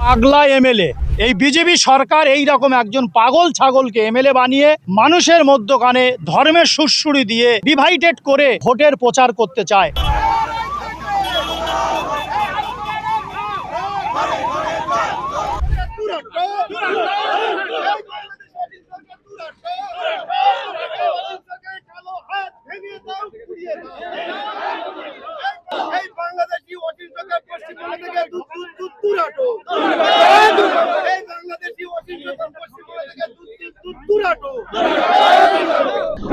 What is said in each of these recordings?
পাগলা এমএলএ, এই বিজেপি সরকার এই রকম একজন পাগল ছাগলকে এমএলএ বানিয়ে মানুষের মধ্যখানে ধর্মের সুড়সুড়ি দিয়ে ডিভাইডেড করে ভোটের প্রচার করতে চায়।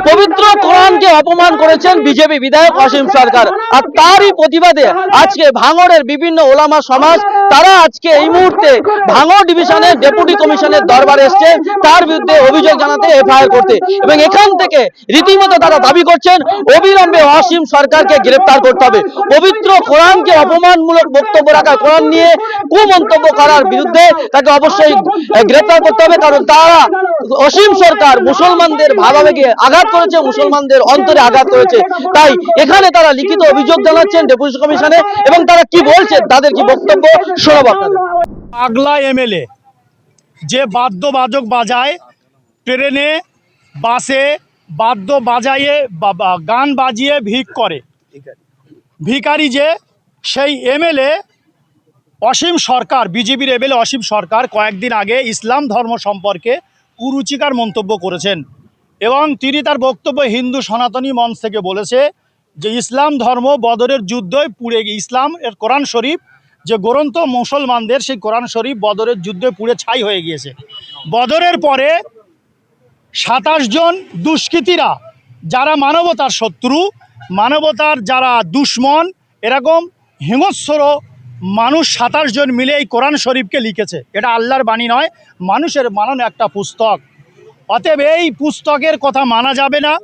পবিত্র কোরআনকে অপমান করেছেন বিজেপি বিধায়ক অসীম সরকার, আর তারই প্রতিবাদে আজকে ভাঙড়ের বিভিন্ন ওলামা সমাজ তারা আজকে এই মুহূর্তে ভাঙড় ডিভিশনের ডেপুটি কমিশনের দরবারে এসছে তার বিরুদ্ধে অভিযোগ জানাতে এফআইআর করতে, এবং এখান থেকে রীতিমতো তারা দাবি করছেন অবিলম্বে অসীম সরকারকে গ্রেফতার করতে হবে। পবিত্র কোরআনকে অপমানমূলক বক্তব্য রাখা, কোরআন নিয়ে কুমন্তব্য করার বিরুদ্ধে তাকে অবশ্যই গ্রেফতার করতে হবে, কারণ তারা অসীম সরকার মুসলমানদের ভাবাবেগে আঘাত করেছে, মুসলমানদের অন্তরে আঘাত করেছে। তাই এখানে তারা লিখিত অভিযোগ জানাচ্ছেন ডেপুটি কমিশনে, এবং তারা কি বলছেন তাদের কি বক্তব্য শোনাবো আপনাদের। পাগলা এমএলএ যে বাদ্যবাদক বাজায়, ট্রেনে বাসে বাদ্য বাজাইয়ে গান বাজিয়ে ভিক করে, ভিখারি যে সেই এমএলএ অসীম সরকার, বিজেপির এমএলএ অসীম সরকার কয়েকদিন আগে ইসলাম ধর্ম সম্পর্কে কুরুচিকর মন্তব্য করেছেন, এবং তিনি তার বক্তব্য হিন্দু সনাতনী মঞ্চ থেকে বলেছে যে ইসলাম ধর্ম বদরের যুদ্ধে পুড়ে গিয়ে, ইসলাম এর কোরআন শরীফ যে গ্রন্থ মুসলমানদের, সেই কোরআন শরীফ বদরের যুদ্ধে পুড়ে ছাই হয়ে গিয়েছে। বদরের পরে 27 জন দুষ্কৃতীরা, যারা মানবতার শত্রু, মানবতার যারা দুশ্মন, এরকম হিংস্র মানুষ 27 জন মিলে এই কোরআন শরীফকে লিখেছে। এটা আল্লাহর বাণী নয়, মানুষের বানানো একটা পুস্তক। অতএব এই পুস্তকের কথা মানা যাবে না,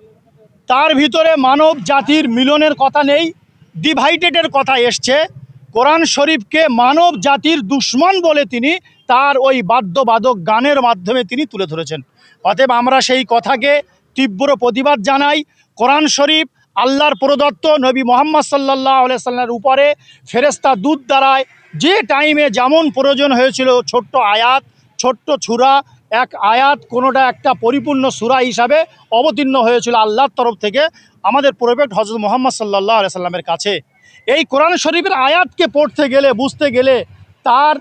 তার ভিতরে মানব জাতির মিলনের কথা নেই, ডিভাইডেডের কথা এসছে। কোরআন শরীফকে মানব জাতির দুশ্মন বলে তিনি তার ওই বাদ্যবাদক গানের মাধ্যমে তিনি তুলে ধরেছেন। অতএব আমরা সেই কথাকে তীব্র প্রতিবাদ জানাই। কোরআন শরীফ আল্লাহর প্রদত্ত, নবী মুহাম্মদ সাল্লাল্লাহু আলাইহি সাল্লামের উপরে ফেরেশতা দূত দ্বারায় যে টাইমে যেমন প্রয়োজন হয়েছিল, ছোট্ট আয়াত, ছোট্ট সূরা, এক আয়াত, কোনোটা একটা পরিপূর্ণ সূরা হিসাবে অবতীর্ণ হয়েছিল আল্লাহর তরফ থেকে আমাদের প্রফেট হযরত মুহাম্মদ সাল্লাল্লাহু আলাইহি সাল্লামের কাছে। এই কোরআন শরীফের আয়াতকে পড়তে গেলে, বুঝতে গেলে তার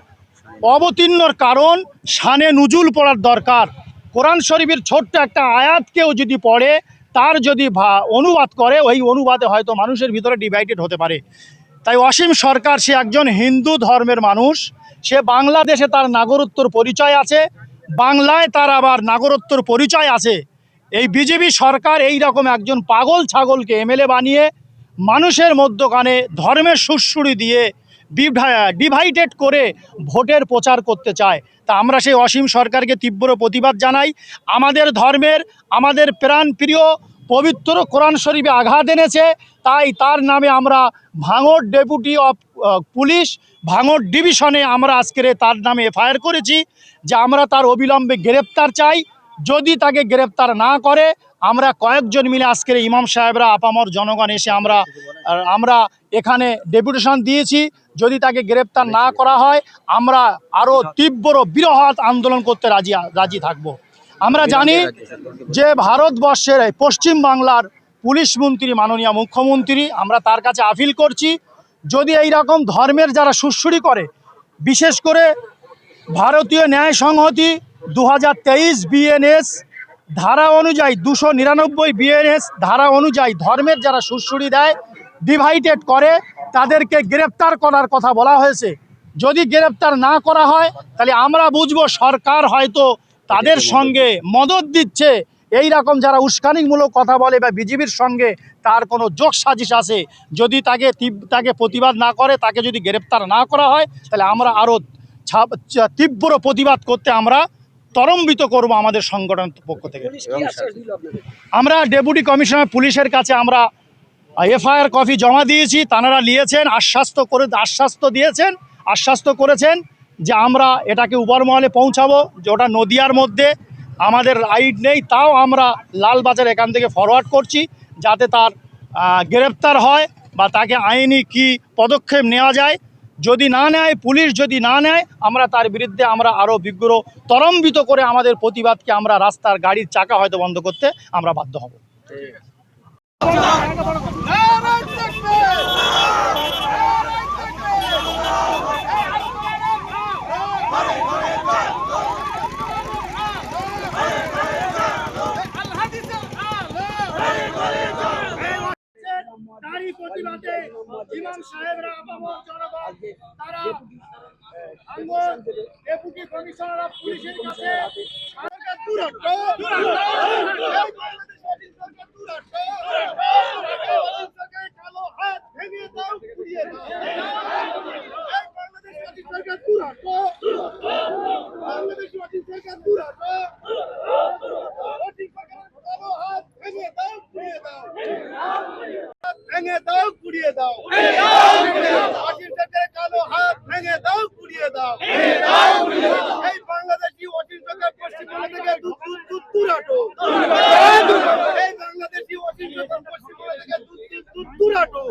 অবতীর্ণর কারণ শানে নুজুল পড়ার দরকার। কোরআন শরীফের ছোট্ট একটা আয়াতকেও যদি পড়ে, তার যদি অনুবাদ করে, ওই অনুবাদে হয়তো মানুষের ভিতরে ডিভাইডেড হতে পারে। তাই অসীম সরকার, সে একজন হিন্দু ধর্মের মানুষ, সে বাংলাদেশে তার নাগরিকত্বর পরিচয় আছে, বাংলায় তার আবার নাগরিকত্বর পরিচয় আছে। এই বিজেপি সরকার এই রকম একজন পাগল ছাগলকে এমএলএ বানিয়ে মানুষের মধ্যখানে ধর্মের সুড়সুড়ি দিয়ে ডিভাইডেড করে ভোটের প্রচার করতে চায়। তা আমরা সেই অসীম সরকারকে তীব্র প্রতিবাদ জানাই। আমাদের ধর্মের, আমাদের প্রাণ প্রিয় পবিত্র কোরআন শরীফে আঘাত এনেছে, তাই তার নামে আমরা ভাঙড় ডেপুটি অফ পুলিশ ভাঙড় ডিভিশনে আমরা আজকের তার নামে এফআইআর করেছি যে আমরা তার অবিলম্বে গ্রেপ্তার চাই। যদি তাকে গ্রেপ্তার না করে, আমরা কয়েকজন মিলে আজকের ইমাম সাহেবরা, আপামর জনগণ এসে আমরা এখানে ডেপুটেশন দিয়েছি। যদি তাকে গ্রেপ্তার না করা হয়, আমরা আরও তীব্র বৃহৎ আন্দোলন করতে রাজি থাকব। আমরা জানি যে ভারতবর্ষের পশ্চিম বাংলার পুলিশ মন্ত্রী, মাননীয় মুখ্যমন্ত্রী, আমরা তার কাছে আপিল করছি, যদি এই রকম ধর্মের যারা সুড়সুড়ি করে, বিশেষ করে ভারতীয় ন্যায় সংহতি 2023 বিএনএস ধারা অনুযায়ী, 299 বিএনএস ধারা অনুযায়ী ধর্মের যারা সুড়সুড়ি দেয়, ডিভাইডেড করে, তাদেরকে গ্রেপ্তার করার কথা বলা হয়েছে। যদি গ্রেপ্তার না করা হয়, তাহলে আমরা বুঝবো সরকার হয়তো তাদের সঙ্গে মদত দিচ্ছে। এই রকম যারা উস্কানিমূলক কথা বলে বা বিজেপির সঙ্গে তার কোনো যোগ সাজিশ আছে, যদি তাকে প্রতিবাদ না করে, তাকে যদি গ্রেপ্তার না করা হয়, তাহলে আমরা আরও তীব্র প্রতিবাদ করতে আমরা ত্বরান্বিত করব আমাদের সংগঠনের পক্ষ থেকে। আমরা ডেপুটি কমিশনার পুলিশের কাছে আমরা এফআইআর কপি জমা দিয়েছি, তাঁরা নিয়েছেন, আশ্বাস্ত করেছেন যে আমরা এটাকে উপরমহলে পৌঁছাবো, যে ওটা নদিয়ার মধ্যে, আমাদের রাইট নেই, তাও আমরা লালবাজার এখান থেকে ফরওয়ার্ড করছি যাতে তার গ্রেপ্তার হয় বা তাকে আইনি কি পদক্ষেপ নেওয়া যায় যদি না নেয়, পুলিশ যদি না নেয়, আমরা তার বিরুদ্ধে আমরা আরও বিগ্রহ ত্বরান্বিত করে আমাদের প্রতিবাদকে আমরা রাস্তার গাড়ির চাকা হয়তো বন্ধ করতে আমরা বাধ্য হব। তারই প্রতিবাদে ইমাম সাহেবরা, আপামর জনগণ, তারা ভাঙড় ডেপুটি কমিশনার অফ পুলিশের কাছে সরকার দূর হটো, দূর হটো, এই বাংলাদেশের সরকার দূর হটো, সরকারের কালো হাত ভেঙে দাও, পুড়িয়ে দাও, এই বাংলাদেশের সরকার দূর হটো, বাংলাদেশের সরকার দূর হটো, কালো হাত ভেঙে দাও, পুড়িয়ে দাও, ভেঙে দাও, পুড়িয়ে দাও, ওয়াসিম সরকারের কালো হাত ভেঙে দাও, পুড়িয়ে দাও, এই বাংলাদেশি ওয়াসিম সরকার পশ্চিমবঙ্গ থেকে দূর হটো, এই বাংলাদেশি ওয়াসিম সরকার পশ্চিমবঙ্গ থেকে দূর হটো।